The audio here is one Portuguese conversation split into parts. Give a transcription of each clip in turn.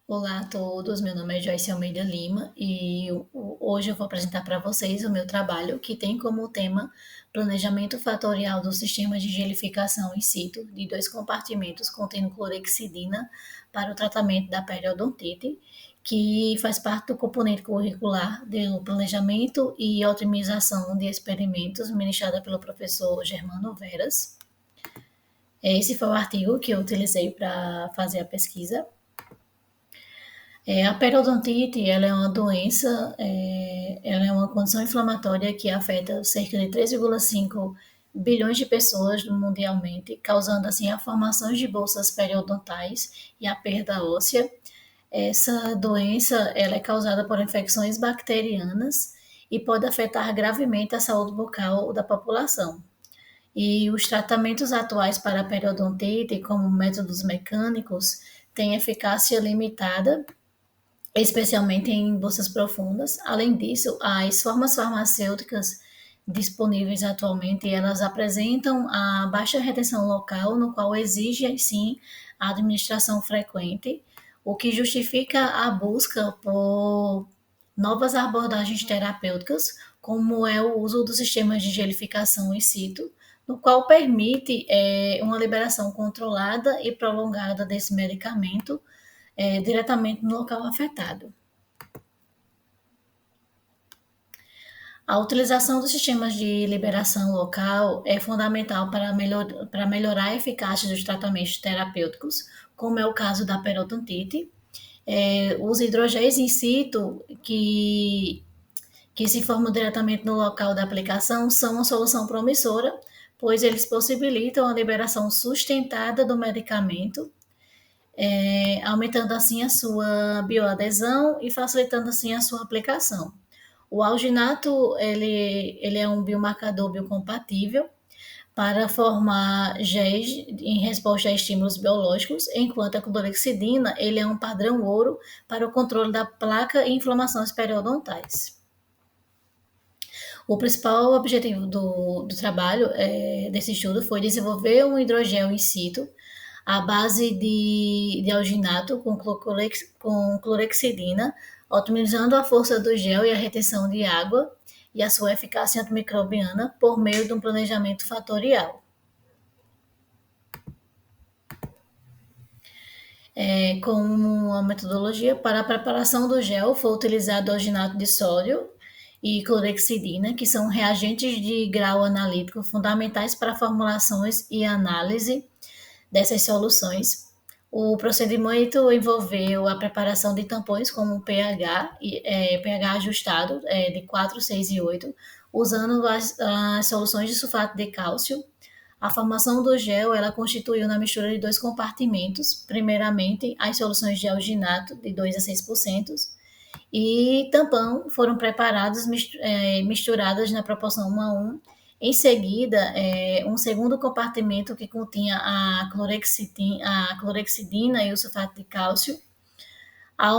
Olá a todos, meu nome é Joyce Almeida Lima e hoje eu vou apresentar para vocês o meu trabalho que tem como tema planejamento fatorial do sistema de gelificação in situ de dois compartimentos contendo clorexidina para o tratamento da periodontite, que faz parte do componente curricular do planejamento e otimização de experimentos ministrada pelo professor Germano Veras. Esse foi o artigo que eu utilizei para fazer a pesquisa. A periodontite, ela é uma doença, ela é uma condição inflamatória que afeta cerca de 3,5 bilhões de pessoas mundialmente, causando assim a formação de bolsas periodontais e a perda óssea. Essa doença, ela é causada por infecções bacterianas e pode afetar gravemente a saúde bucal da população. E os tratamentos atuais para a periodontite, como métodos mecânicos, têm eficácia limitada, especialmente em bolsas profundas. Além disso, as formas farmacêuticas disponíveis atualmente, elas apresentam a baixa retenção local, no qual exige, sim, a administração frequente, o que justifica a busca por novas abordagens terapêuticas, como é o uso dos sistemas de gelificação in situ, no qual permite uma liberação controlada e prolongada desse medicamento diretamente no local afetado. A utilização dos sistemas de liberação local é fundamental para melhorar a eficácia dos tratamentos terapêuticos, como é o caso da periodontite. Os hidrogéis in situ, que se formam diretamente no local da aplicação, são uma solução promissora, pois eles possibilitam a liberação sustentada do medicamento, aumentando assim a sua bioadesão e facilitando assim a sua aplicação. O alginato, ele é um biomarcador biocompatível para formar géis em resposta a estímulos biológicos, enquanto a clorexidina, ele é um padrão ouro para o controle da placa e inflamações periodontais. O principal objetivo do trabalho desse estudo foi desenvolver um hidrogel in situ à base de alginato com clorexidina, otimizando a força do gel e a retenção de água e a sua eficácia antimicrobiana por meio de um planejamento fatorial. Com a metodologia para a preparação do gel, foi utilizado alginato de sódio e clorexidina, que são reagentes de grau analítico fundamentais para formulações e análise dessas soluções. O procedimento envolveu a preparação de tampões com pH, pH ajustado de 4, 6 e 8, usando as soluções de sulfato de cálcio. A formação do gel, ela constituiu na mistura de dois compartimentos, primeiramente as soluções de alginato de 2 a 6% e tampão foram preparados misturadas na proporção 1 a 1. Em seguida, um segundo compartimento que continha a clorexidina e o sulfato de cálcio. A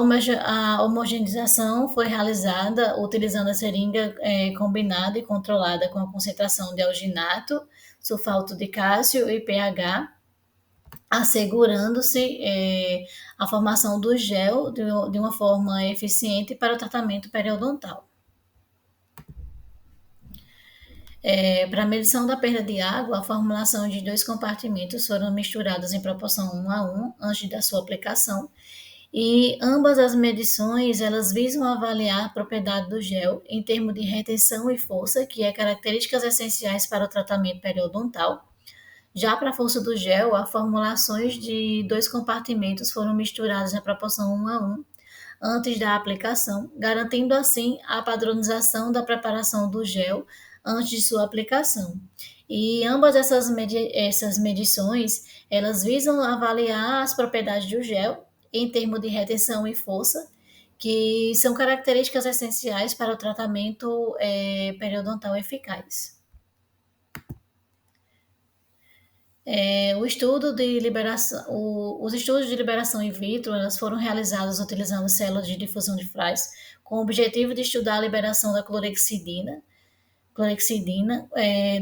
homogeneização foi realizada utilizando a seringa combinada e controlada com a concentração de alginato, sulfato de cálcio e pH, assegurando-se a formação do gel de uma forma eficiente para o tratamento periodontal. Para a medição da perda de água, a formulação de dois compartimentos foram misturados em proporção 1 a 1 antes da sua aplicação, e ambas as medições elas visam avaliar a propriedade do gel em termos de retenção e força, que é características essenciais para o tratamento periodontal. Já para a força do gel, as formulações de dois compartimentos foram misturadas na proporção 1 a 1 antes da aplicação, garantindo assim a padronização da preparação do gel antes de sua aplicação. E ambas essas medições, elas visam avaliar as propriedades do gel em termos de retenção e força, que são características essenciais para o tratamento periodontal eficaz. Os estudos de liberação in vitro elas foram realizados utilizando células de difusão de Fries, com o objetivo de estudar a liberação da clorexidina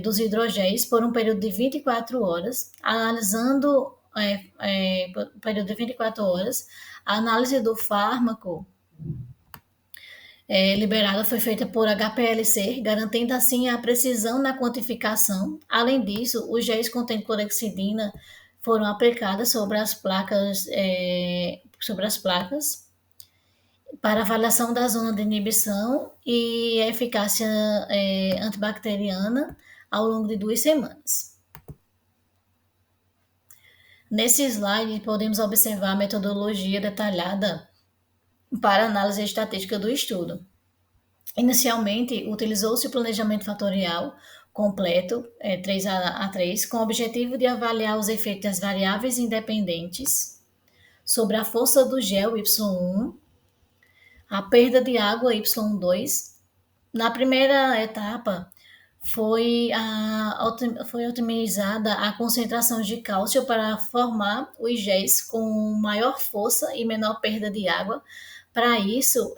dos hidrogéis por um período de 24 horas, analisando período de 24 horas, a análise do fármaco liberada foi feita por HPLC, garantindo assim a precisão na quantificação. Além disso, os géis contendo clorexidina foram aplicadas sobre as placas para avaliação da zona de inibição e eficácia antibacteriana ao longo de 2 semanas. Nesse slide, podemos observar a metodologia detalhada para análise estatística do estudo. Inicialmente, utilizou-se o planejamento fatorial completo, 3 a 3, com o objetivo de avaliar os efeitos das variáveis independentes sobre a força do gel Y1, a perda de água Y2. Na primeira etapa, foi otimizada a concentração de cálcio para formar os géis com maior força e menor perda de água. Para isso,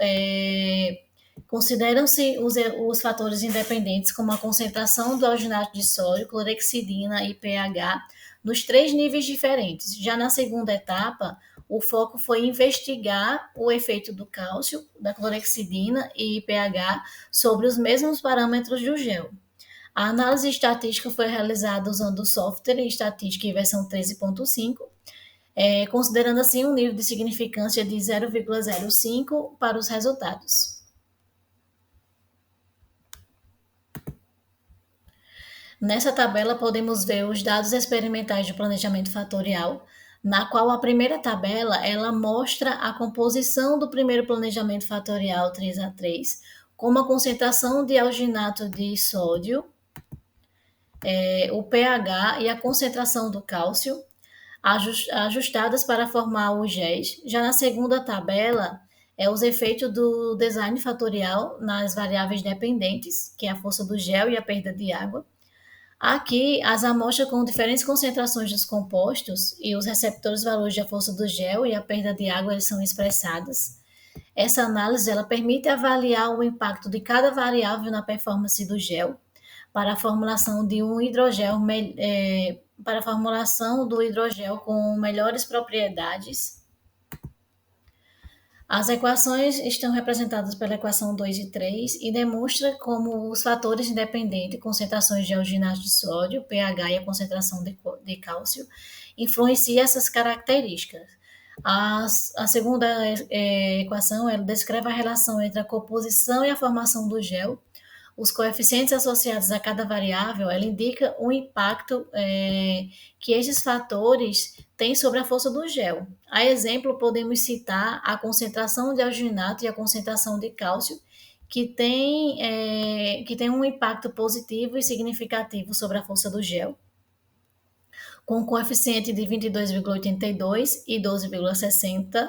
consideram-se os fatores independentes como a concentração do alginato de sódio, clorexidina e pH nos 3 níveis diferentes. Já na segunda etapa, o foco foi investigar o efeito do cálcio, da clorexidina e pH sobre os mesmos parâmetros do gel. A análise estatística foi realizada usando o software estatística em versão 13.5, considerando assim um nível de significância de 0,05 para os resultados. Nessa tabela podemos ver os dados experimentais de planejamento fatorial, na qual a primeira tabela ela mostra a composição do primeiro planejamento fatorial 3 a 3, como a concentração de alginato de sódio, o pH e a concentração do cálcio, ajustadas para formar os géis. Já na segunda tabela, os efeitos do design fatorial nas variáveis dependentes, que é a força do gel e a perda de água. Aqui, as amostras com diferentes concentrações dos compostos e os receptores valores da força do gel e a perda de água eles são expressadas. Essa análise ela permite avaliar o impacto de cada variável na performance do gel para a formulação de um hidrogel, para a formulação do hidrogel com melhores propriedades. As equações estão representadas pela equação 2 e 3 e demonstra como os fatores independentes, concentrações de alginato de sódio, pH e a concentração de cálcio, influenciam essas características. A segunda equação ela descreve a relação entre a composição e a formação do gel. Os coeficientes associados a cada variável, ela indica o impacto que esses fatores têm sobre a força do gel. A exemplo, podemos citar a concentração de alginato e a concentração de cálcio, que tem um impacto positivo e significativo sobre a força do gel, com coeficiente de 22,82 e 12,60,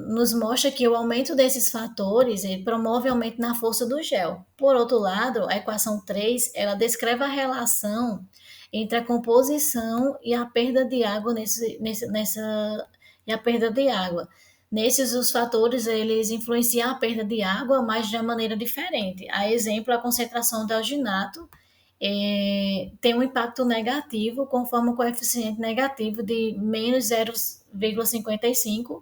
nos mostra que o aumento desses fatores ele promove aumento na força do gel. Por outro lado, a equação 3 ela descreve a relação entre a composição e a perda de água e a perda de água. Nesses, os fatores eles influenciam a perda de água, mas de uma maneira diferente. A exemplo, a concentração de alginato tem um impacto negativo, conforme o coeficiente negativo de menos 0,55,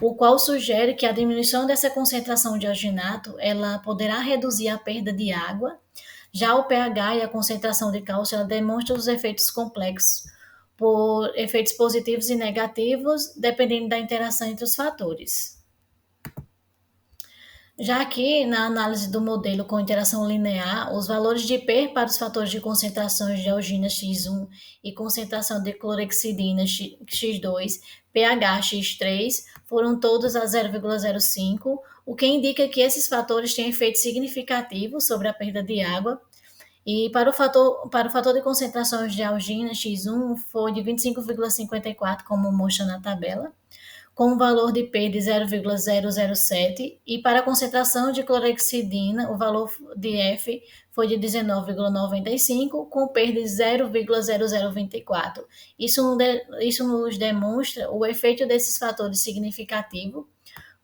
o qual sugere que a diminuição dessa concentração de alginato ela poderá reduzir a perda de água. Já o pH e a concentração de cálcio ela demonstram os efeitos complexos, por efeitos positivos e negativos, dependendo da interação entre os fatores. Já aqui, na análise do modelo com interação linear, os valores de Per para os fatores de concentração de algina X1 e concentração de clorexidina X2, pH X3, foram todos a 0,05, o que indica que esses fatores têm efeito significativo sobre a perda de água. E para o fator de concentração de algina X1 foi de 25,54, como mostra na tabela, com um valor de P de 0,007, e para a concentração de clorexidina, o valor de F foi de 19,95, com P de 0,0024. Isso nos demonstra o efeito desses fatores significativo.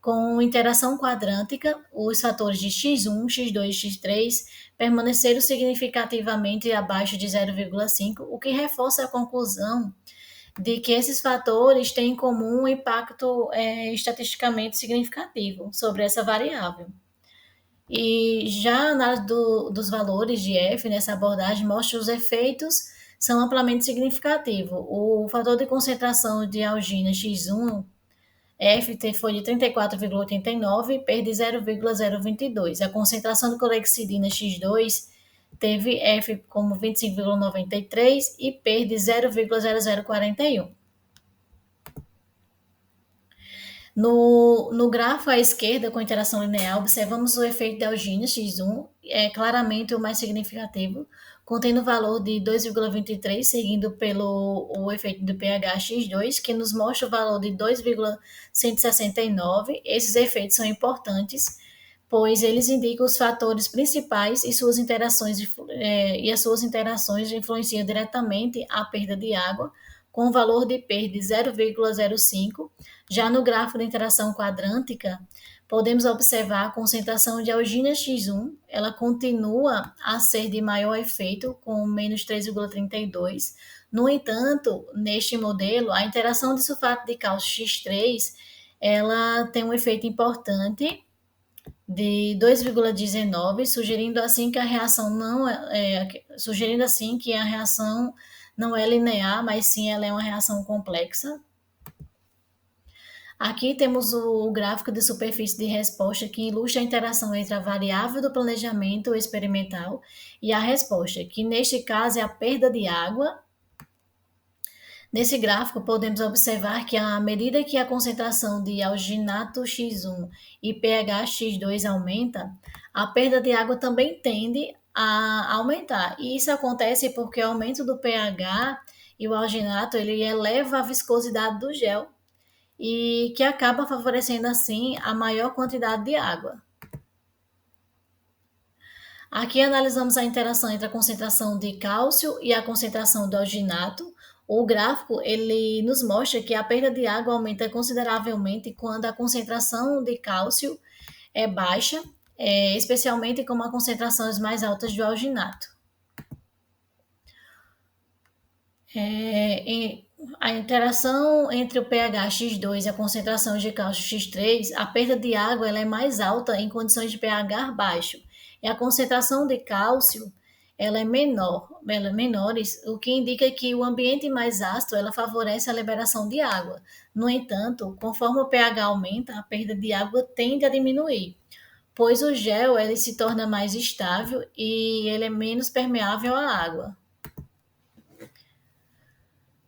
Com interação quadrântica, os fatores de X1, X2 e X3 permaneceram significativamente abaixo de 0,5, o que reforça a conclusão de que esses fatores têm em comum um impacto estatisticamente significativo sobre essa variável. E já a análise dos valores de F nessa abordagem mostra os efeitos são amplamente significativos. O fator de concentração de algina X1 F foi de 34,89, P de 0,022. A concentração de clorexidina X2 teve F como 25,93 e P de 0,0041. No grafo à esquerda, com interação linear, observamos o efeito da algina X1, claramente o mais significativo, contendo o valor de 2,23, seguindo pelo o efeito do pH X2, que nos mostra o valor de 2,169. Esses efeitos são importantes, pois eles indicam os fatores principais e suas interações, e as suas interações influenciam diretamente a perda de água, com o valor de P de 0,05. Já no gráfico de interação quadrântica, podemos observar a concentração de algina X1, ela continua a ser de maior efeito, com menos 3,32. No entanto, neste modelo, a interação de sulfato de cálcio X3, ela tem um efeito importante de 2,19, sugerindo assim que a reação não sugerindo assim que a reação não é linear, mas sim ela é uma reação complexa. Aqui temos o gráfico de superfície de resposta que ilustra a interação entre a variável do planejamento experimental e a resposta, que neste caso é a perda de água. Nesse gráfico, podemos observar que à medida que a concentração de alginato X1 e pH X2 aumenta, a perda de água também tende a aumentar. E isso acontece porque o aumento do pH e o alginato ele eleva a viscosidade do gel e que acaba favorecendo assim a maior quantidade de água. Aqui analisamos a interação entre a concentração de cálcio e a concentração do alginato. O gráfico ele nos mostra que a perda de água aumenta consideravelmente quando a concentração de cálcio é baixa, especialmente com as concentrações mais altas do alginato. A interação entre o pH X2 e a concentração de cálcio X3, a perda de água ela é mais alta em condições de pH baixo. E a concentração de cálcio ela é menores, o que indica que o ambiente mais ácido ela favorece a liberação de água. No entanto, conforme o pH aumenta, a perda de água tende a diminuir, pois o gel ele se torna mais estável e ele é menos permeável à água.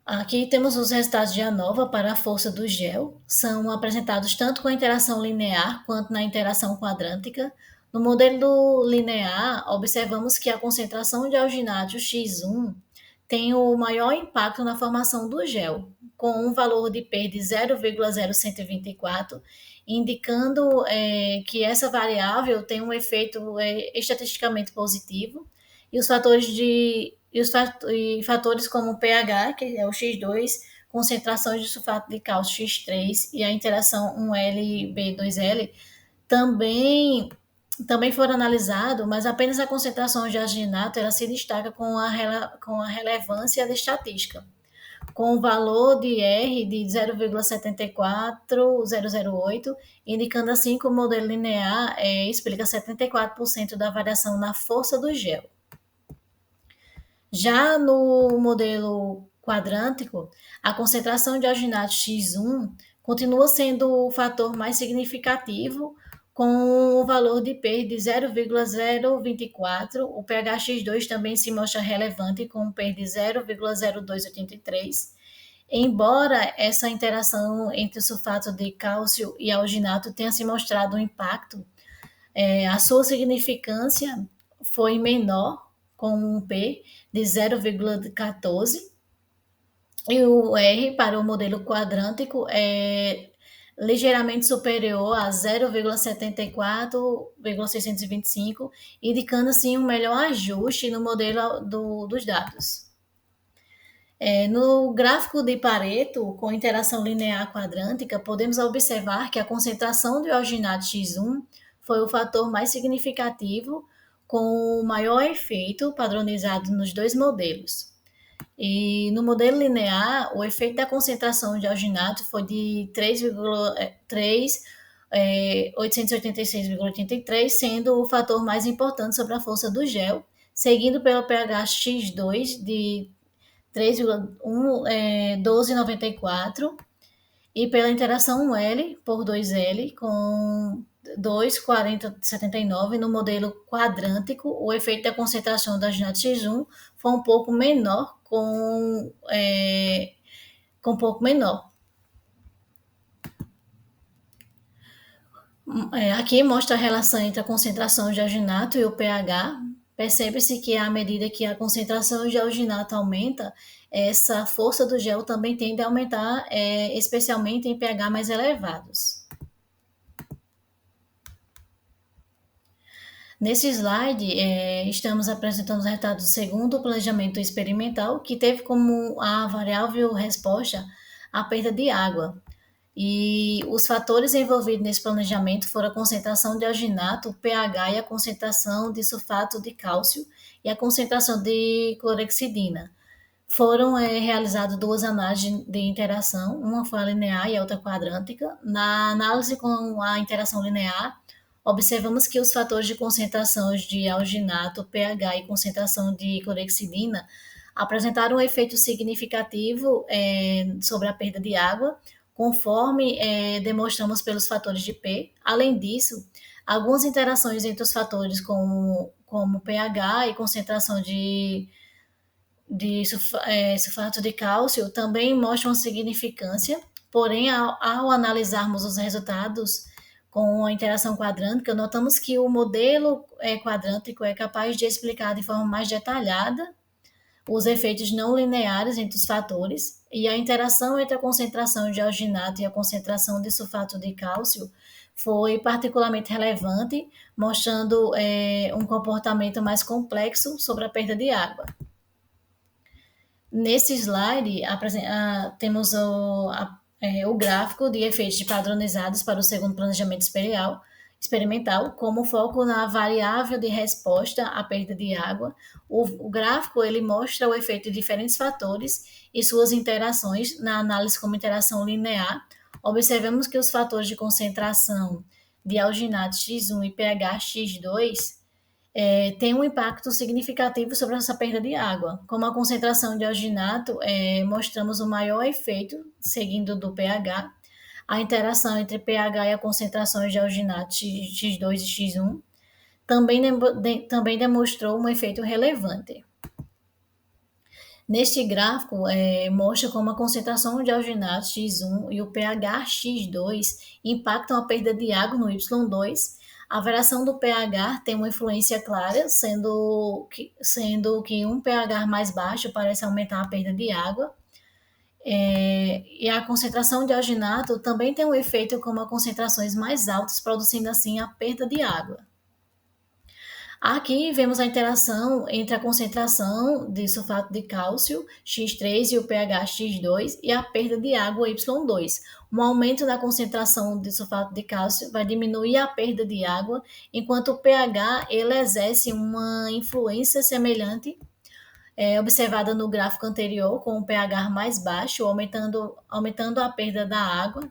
Aqui temos os resultados de ANOVA para a força do gel. São apresentados tanto com a interação linear quanto na interação quadrântica. No modelo linear, observamos que a concentração de alginato X1 tem o maior impacto na formação do gel, com um valor de P de 0,0124, indicando que essa variável tem um efeito estatisticamente positivo, e os fatores fatores como o pH, que é o X2, concentrações de sulfato de cálcio X3 e a interação 1L-B2L também foram analisados, mas apenas a concentração de alginato ela se destaca com a relevância da estatística, com o valor de R de 0,74008, indicando assim que o modelo linear explica 74% da variação na força do gel. Já no modelo quadrântico, a concentração de alginato X1 continua sendo o fator mais significativo, com o valor de P de 0,024. O pH X2 também se mostra relevante, com um P de 0,0283. Embora essa interação entre o sulfato de cálcio e alginato tenha se mostrado um impacto, a sua significância foi menor, com um P de 0,14, e o R para o modelo quadrântico é ligeiramente superior a 0,74,625, indicando assim um melhor ajuste no modelo dos dados. No gráfico de Pareto, com interação linear quadrântica, podemos observar que a concentração de alginato X1 foi o fator mais significativo, com o maior efeito padronizado nos dois modelos. E no modelo linear, o efeito da concentração de alginato foi de 886,83, sendo o fator mais importante sobre a força do gel, seguido pelo pH X2 de 3,1294 e pela interação L por 2L com 2,4079 no modelo quadrântico, o efeito da concentração da alginato X1 foi um pouco menor, com um pouco menor. Aqui mostra a relação entre a concentração de alginato e o pH. Percebe-se que à medida que a concentração de alginato aumenta, essa força do gel também tende a aumentar, especialmente em pH mais elevados. Nesse slide, estamos apresentando os resultados do segundo planejamento experimental, que teve como a variável resposta a perda de água. E os fatores envolvidos nesse planejamento foram a concentração de alginato, o pH e a concentração de sulfato de cálcio e a concentração de clorexidina. Foram realizadas duas análises de interação, uma foi a linear e a outra quadrântica. Na análise com a interação linear, observamos que os fatores de concentração de alginato, pH e concentração de clorexidina apresentaram um efeito significativo sobre a perda de água, conforme demonstramos pelos fatores de P. Além disso, algumas interações entre os fatores como pH e concentração de sulfato de cálcio também mostram significância, porém, ao analisarmos os resultados com a interação quadrântica, notamos que o modelo quadrântico é capaz de explicar de forma mais detalhada os efeitos não lineares entre os fatores, e a interação entre a concentração de alginato e a concentração de sulfato de cálcio foi particularmente relevante, mostrando um comportamento mais complexo sobre a perda de água. Nesse slide, temos o gráfico de efeitos padronizados para o segundo planejamento experimental, como foco na variável de resposta à perda de água. O gráfico ele mostra o efeito de diferentes fatores e suas interações na análise como interação linear. Observamos que os fatores de concentração de alginato X1 e pH X2 tem um impacto significativo sobre essa perda de água. Como a concentração de alginato, mostramos o maior efeito, seguindo do pH. A interação entre pH e a concentração de alginato X2 e X1 também demonstrou um efeito relevante. Neste gráfico, mostra como a concentração de alginato X1 e o pH X2 impactam a perda de água no Y2. A variação do pH tem uma influência clara, sendo que um pH mais baixo parece aumentar a perda de água. E a concentração de alginato também tem um efeito como a concentrações mais altas, produzindo assim a perda de água. Aqui vemos a interação entre a concentração de sulfato de cálcio X3 e o pH X2 e a perda de água Y2. Um aumento da concentração de sulfato de cálcio vai diminuir a perda de água, enquanto o pH ele exerce uma influência semelhante observada no gráfico anterior, com o pH mais baixo, aumentando a perda da água.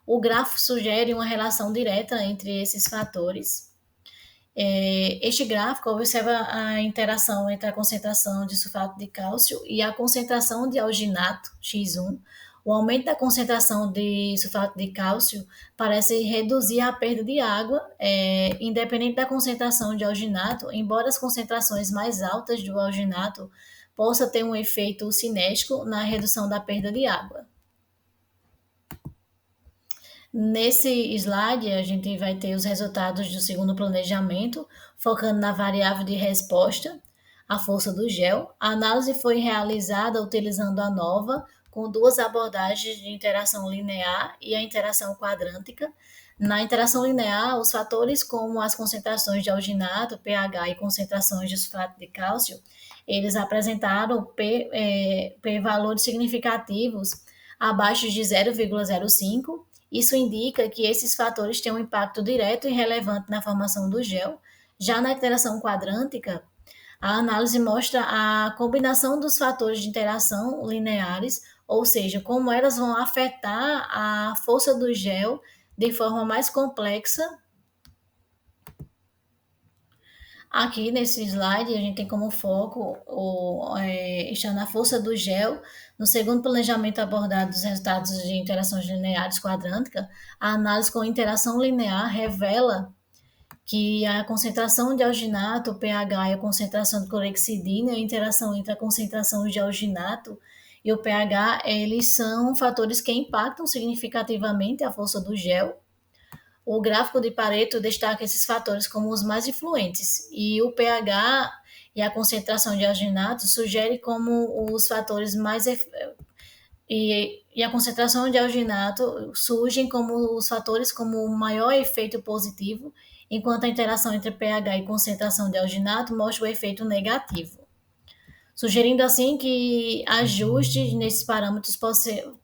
O gráfico sugere uma relação direta entre esses fatores. Este gráfico observa a interação entre a concentração de sulfato de cálcio e a concentração de alginato, X1. O aumento da concentração de sulfato de cálcio parece reduzir a perda de água, independente da concentração de alginato, embora as concentrações mais altas do alginato possam ter um efeito cinético na redução da perda de água. Nesse slide, a gente vai ter os resultados do segundo planejamento, focando na variável de resposta, a força do gel. A análise foi realizada utilizando a ANOVA, com duas abordagens de interação linear e a interação quadrântica. Na interação linear, os fatores como as concentrações de alginato, pH e concentrações de sulfato de cálcio, eles apresentaram p-valores significativos abaixo de 0,05. Isso indica que esses fatores têm um impacto direto e relevante na formação do gel. Já na interação quadrântica, A análise mostra a combinação dos fatores de interação lineares, ou seja, como elas vão afetar a força do gel de forma mais complexa. Aqui nesse slide, a gente tem como foco está na força do gel. No segundo planejamento abordado dos resultados de interações lineares quadrânticas, a análise com interação linear revela que a concentração de alginato, o pH e a concentração de clorexidina, a interação entre a concentração de alginato e o pH, eles são fatores que impactam significativamente a força do gel. O gráfico de Pareto destaca esses fatores como os mais influentes, e o pH e a concentração de alginato sugere como os fatores mais e a concentração de alginato surgem como os fatores como o maior efeito positivo, enquanto a interação entre pH e concentração de alginato mostra o efeito negativo, sugerindo assim que ajustes nesses parâmetros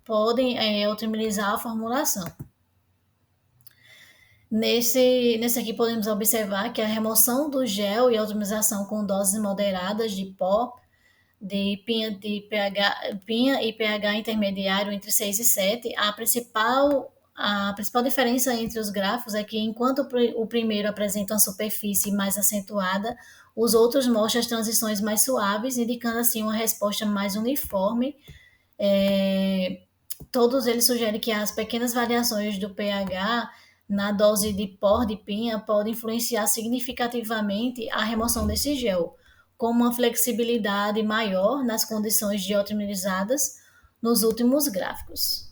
podem otimizar a formulação. Nesse aqui podemos observar que a remoção do gel e a otimização com doses moderadas de pó de pinha e pH intermediário entre 6 e 7, a principal diferença entre os grafos é que enquanto o primeiro apresenta uma superfície mais acentuada, os outros mostram as transições mais suaves, indicando assim uma resposta mais uniforme. Todos eles sugerem que as pequenas variações do pH na dose de pó de pinha podem influenciar significativamente a remoção desse gel, com uma flexibilidade maior nas condições de otimizadas nos últimos gráficos.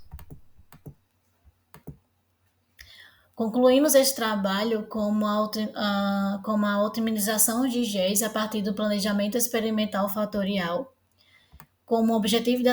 Concluímos esse trabalho com a otimização de géis a partir do planejamento experimental fatorial, com o objetivo de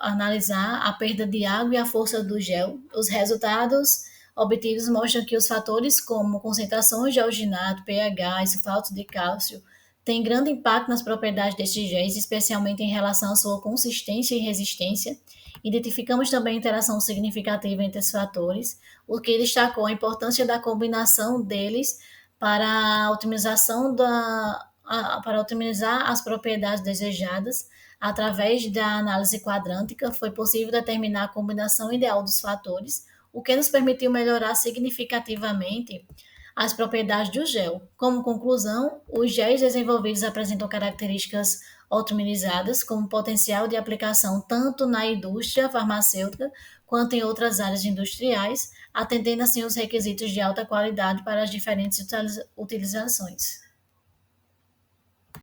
analisar a perda de água e a força do gel. Os resultados obtidos mostram que os fatores como concentrações de alginato, pH e sulfato de cálcio têm grande impacto nas propriedades destes géis, especialmente em relação à sua consistência e resistência. Identificamos também interação significativa entre esses fatores, o que destacou a importância da combinação deles para a otimização para otimizar as propriedades desejadas. Através da análise quadrântica, foi possível determinar a combinação ideal dos fatores, o que nos permitiu melhorar significativamente as propriedades do gel. Como conclusão, os géis desenvolvidos apresentam características otimizadas, com potencial de aplicação tanto na indústria farmacêutica quanto em outras áreas industriais, atendendo assim os requisitos de alta qualidade para as diferentes utilizações.